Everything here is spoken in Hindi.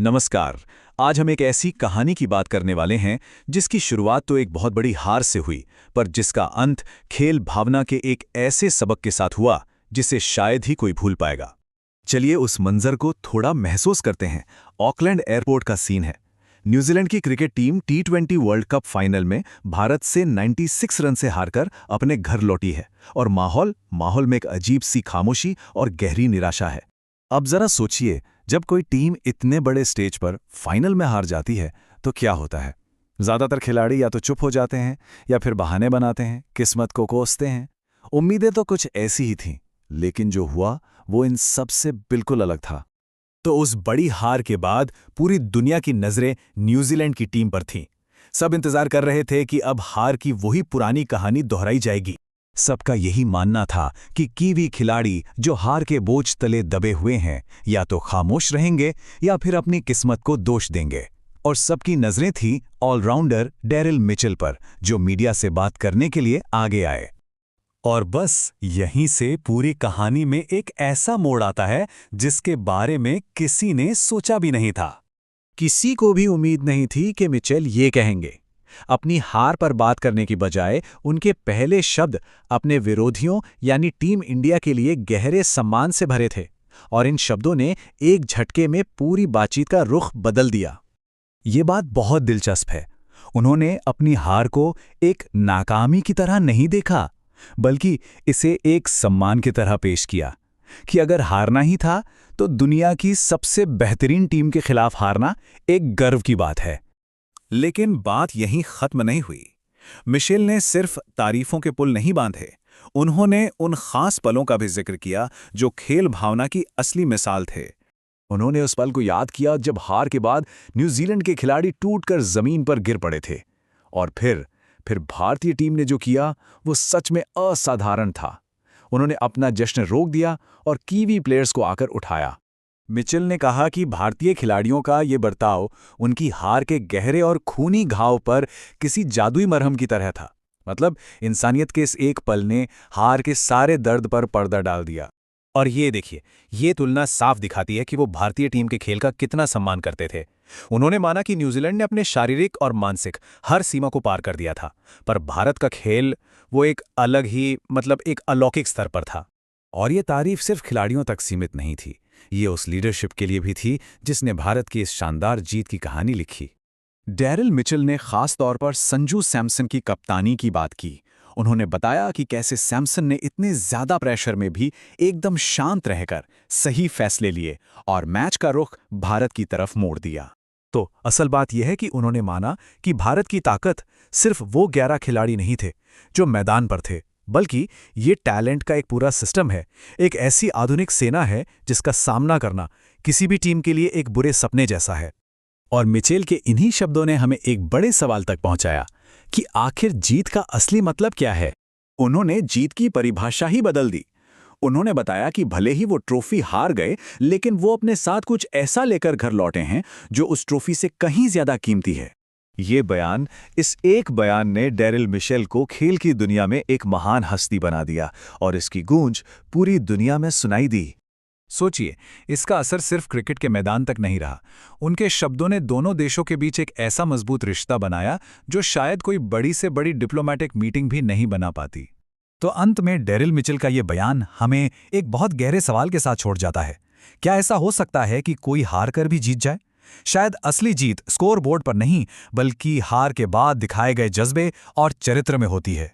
नमस्कार। आज हम एक ऐसी कहानी की बात करने वाले हैं जिसकी शुरुआत तो एक बहुत बड़ी हार से हुई, पर जिसका अंत खेल भावना के एक ऐसे सबक के साथ हुआ जिसे शायद ही कोई भूल पाएगा। चलिए उस मंजर को थोड़ा महसूस करते हैं। ऑकलैंड एयरपोर्ट का सीन है। न्यूजीलैंड की क्रिकेट टीम टी20 वर्ल्ड कप फाइनल में भारत से 96 रन से हारकर अपने घर लौटी है और माहौल में एक अजीब सी खामोशी और गहरी निराशा है। अब जरा सोचिए, जब कोई टीम इतने बड़े स्टेज पर फाइनल में हार जाती है तो क्या होता है। ज्यादातर खिलाड़ी या तो चुप हो जाते हैं या फिर बहाने बनाते हैं, किस्मत को कोसते हैं। उम्मीदें तो कुछ ऐसी ही थीं, लेकिन जो हुआ वो इन सब से बिल्कुल अलग था। तो उस बड़ी हार के बाद पूरी दुनिया की नजरें न्यूजीलैंड की टीम पर थीं। सब इंतजार कर रहे थे कि अब हार की वही पुरानी कहानी दोहराई जाएगी। सबका यही मानना था कि कीवी खिलाड़ी जो हार के बोझ तले दबे हुए हैं या तो खामोश रहेंगे या फिर अपनी किस्मत को दोष देंगे। और सबकी नजरें थीं ऑलराउंडर डेरिल मिचेल पर, जो मीडिया से बात करने के लिए आगे आए। और बस यहीं से पूरी कहानी में एक ऐसा मोड़ आता है जिसके बारे में किसी ने सोचा भी नहीं था। किसी को भी उम्मीद नहीं थी कि मिचेल ये कहेंगे। अपनी हार पर बात करने की बजाय उनके पहले शब्द अपने विरोधियों यानी टीम इंडिया के लिए गहरे सम्मान से भरे थे, और इन शब्दों ने एक झटके में पूरी बातचीत का रुख बदल दिया। ये बात बहुत दिलचस्प है। उन्होंने अपनी हार को एक नाकामी की तरह नहीं देखा, बल्कि इसे एक सम्मान की तरह पेश किया कि अगर हारना ही था तो दुनिया की सबसे बेहतरीन टीम के खिलाफ हारना एक गर्व की बात है। लेकिन बात यहीं खत्म नहीं हुई। मिशेल ने सिर्फ तारीफों के पुल नहीं बांधे, उन्होंने उन खास पलों का भी जिक्र किया जो खेल भावना की असली मिसाल थे। उन्होंने उस पल को याद किया जब हार के बाद न्यूजीलैंड के खिलाड़ी टूटकर जमीन पर गिर पड़े थे। और फिर भारतीय टीम ने जो किया वो सच में असाधारण था। उन्होंने अपना जश्न रोक दिया और कीवी प्लेयर्स को आकर उठाया। मिचेल ने कहा कि भारतीय खिलाड़ियों का ये बर्ताव उनकी हार के गहरे और खूनी घाव पर किसी जादुई मरहम की तरह था। मतलब इंसानियत के इस एक पल ने हार के सारे दर्द पर पर्दा डाल दिया। और ये देखिए, ये तुलना साफ दिखाती है कि वो भारतीय टीम के खेल का कितना सम्मान करते थे। उन्होंने माना कि न्यूजीलैंड ने अपने शारीरिक और मानसिक हर सीमा को पार कर दिया था, पर भारत का खेल वो एक अलग ही एक अलौकिक स्तर पर था। और ये तारीफ सिर्फ खिलाड़ियों तक सीमित नहीं थी, ये उस लीडरशिप के लिए भी थी जिसने भारत की इस शानदार जीत की कहानी लिखी। डेरिल मिचेल ने खास तौर पर संजू सैमसन की कप्तानी की बात की। उन्होंने बताया कि कैसे सैमसन ने इतने ज्यादा प्रेशर में भी एकदम शांत रहकर सही फैसले लिए और मैच का रुख भारत की तरफ मोड़ दिया। तो असल बात यह है कि उन्होंने माना कि भारत की ताकत सिर्फ वो 11 खिलाड़ी नहीं थे जो मैदान पर थे, बल्कि ये टैलेंट का एक पूरा सिस्टम है। एक ऐसी आधुनिक सेना है जिसका सामना करना किसी भी टीम के लिए एक बुरे सपने जैसा है। और मिचेल के इन्हीं शब्दों ने हमें एक बड़े सवाल तक पहुंचाया कि आखिर जीत का असली मतलब क्या है। उन्होंने जीत की परिभाषा ही बदल दी। उन्होंने बताया कि भले ही वो ट्रॉफी हार गए, लेकिन वो अपने साथ कुछ ऐसा लेकर घर लौटे हैं जो उस ट्रॉफी से कहीं ज्यादा कीमती है। इस एक बयान ने डेरिल मिचेल को खेल की दुनिया में एक महान हस्ती बना दिया और इसकी गूंज पूरी दुनिया में सुनाई दी। सोचिए, इसका असर सिर्फ क्रिकेट के मैदान तक नहीं रहा। उनके शब्दों ने दोनों देशों के बीच एक ऐसा मजबूत रिश्ता बनाया जो शायद कोई बड़ी से बड़ी डिप्लोमेटिक मीटिंग भी नहीं बना पाती। तो अंत में डेरिल मिचेल का ये बयान हमें एक बहुत गहरे सवाल के साथ छोड़ जाता है। क्या ऐसा हो सकता है कि कोई हार कर भी जीत जाए? शायद असली जीत स्कोर बोर्ड पर नहीं, बल्कि हार के बाद दिखाए गए जज्बे और चरित्र में होती है।